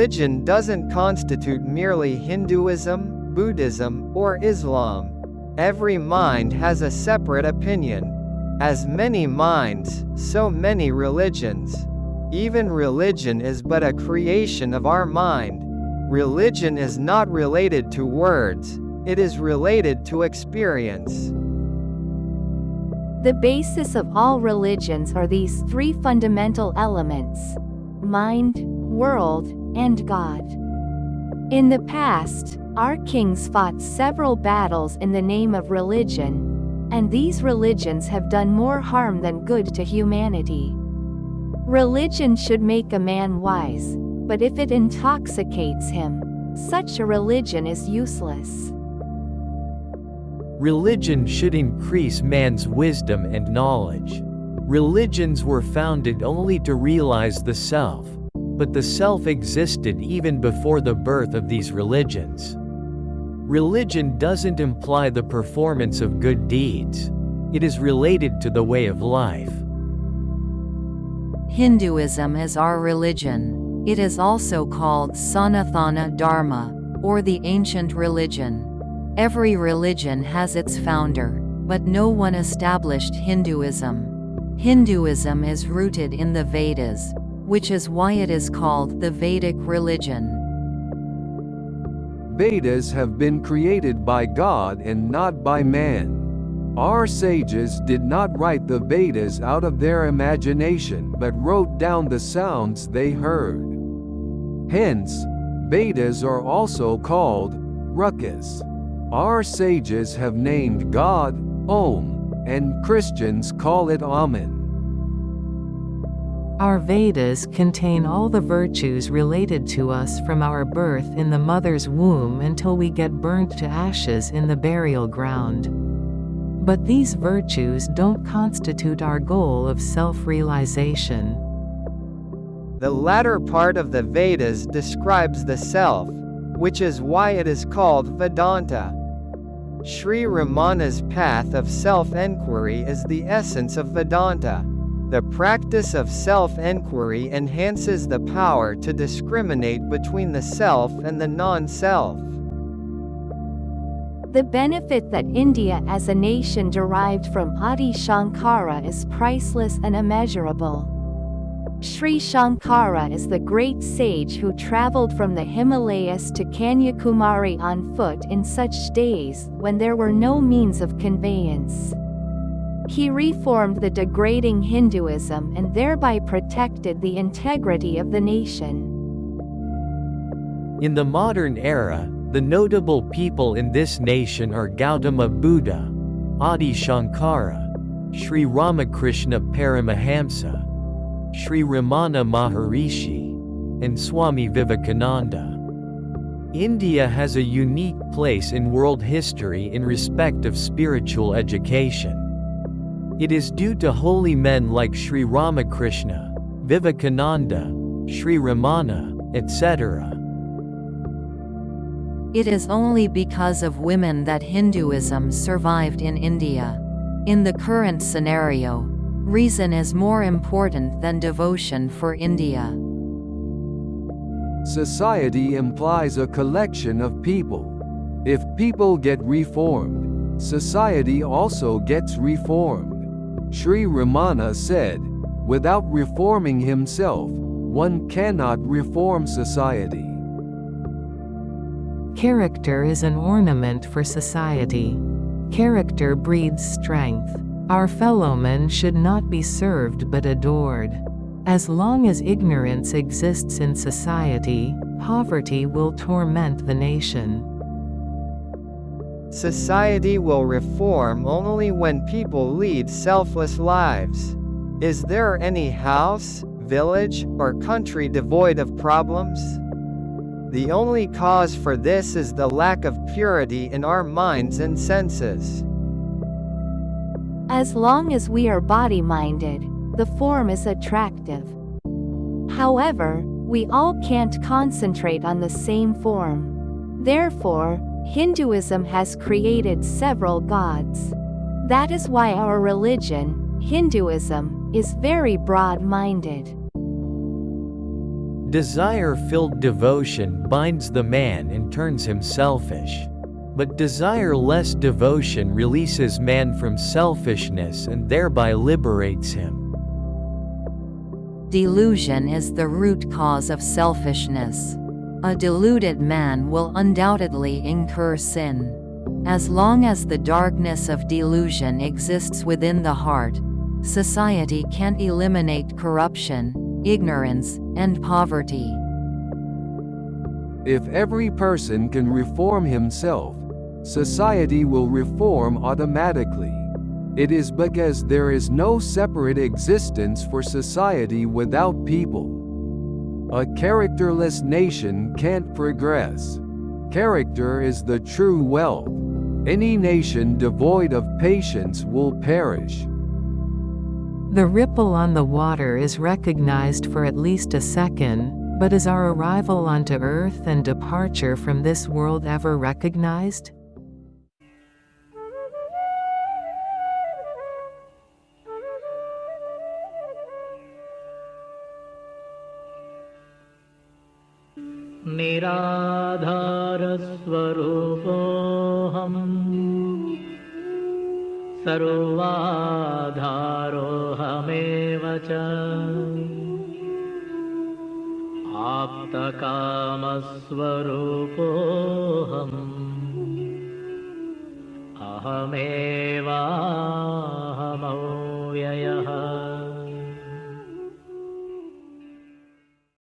Religion doesn't constitute merely Hinduism, Buddhism, or Islam. Every mind has a separate opinion. As many minds, so many religions. Even religion is but a creation of our mind. Religion is not related to words, it is related to experience. The basis of all religions are these three fundamental elements: mind, world, and God. In the past, our kings fought several battles in the name of religion, and these religions have done more harm than good to humanity. Religion should make a man wise, but if it intoxicates him, such a religion is useless. Religion should increase man's wisdom and knowledge. Religions were founded only to realize the self, but the self existed even before the birth of these religions. Religion doesn't imply the performance of good deeds. It is related to the way of life. Hinduism is our religion. It is also called Sanatana Dharma, or the ancient religion. Every religion has its founder, but no one established Hinduism. Hinduism is rooted in the Vedas, which is why it is called the Vedic religion. Vedas have been created by God and not by man. Our sages did not write the Vedas out of their imagination but wrote down the sounds they heard. Hence, Vedas are also called rukas. Our sages have named God Om, and Christians call it Amen. Our Vedas contain all the virtues related to us from our birth in the mother's womb until we get burnt to ashes in the burial ground. But these virtues don't constitute our goal of self-realization. The latter part of the Vedas describes the self, which is why it is called Vedanta. Sri Ramana's path of self-enquiry is the essence of Vedanta. The practice of self-enquiry enhances the power to discriminate between the self and the non-self. The benefit that India as a nation derived from Adi Shankara is priceless and immeasurable. Sri Shankara is the great sage who traveled from the Himalayas to Kanyakumari on foot in such days when there were no means of conveyance. He reformed the degrading Hinduism and thereby protected the integrity of the nation. In the modern era, the notable people in this nation are Gautama Buddha, Adi Shankara, Sri Ramakrishna Paramahamsa, Sri Ramana Maharishi, and Swami Vivekananda. India has a unique place in world history in respect of spiritual education. It is due to holy men like Sri Ramakrishna, Vivekananda, Sri Ramana, etc. It is only because of women that Hinduism survived in India. In the current scenario, reason is more important than devotion for India. Society implies a collection of people. If people get reformed, society also gets reformed. Sri Ramana said, "Without reforming himself, one cannot reform society." Character is an ornament for society. Character breeds strength. Our fellowmen should not be served but adored. As long as ignorance exists in society, poverty will torment the nation. Society will reform only when people lead selfless lives. Is there any house, village, or country devoid of problems? The only cause for this is the lack of purity in our minds and senses. As long as we are body-minded, the form is attractive. However, we all can't concentrate on the same form. Therefore, Hinduism has created several gods. That is why our religion, Hinduism, is very broad-minded. Desire-filled devotion binds the man and turns him selfish. But desire-less devotion releases man from selfishness and thereby liberates him. Delusion is the root cause of selfishness. A deluded man will undoubtedly incur sin. As long as the darkness of delusion exists within the heart, society can't eliminate corruption, ignorance, and poverty. If every person can reform himself, society will reform automatically. It is because there is no separate existence for society without people. A characterless nation can't progress. Character is the true wealth. Any nation devoid of patience will perish. The ripple on the water is recognized for at least a second, but is our arrival onto Earth and departure from this world ever recognized? निराधारस्वरूपोऽहम् सर्वाधारोऽहमेव च आप्तकामस्वरूपोऽहम् अहमेवाप्तकामः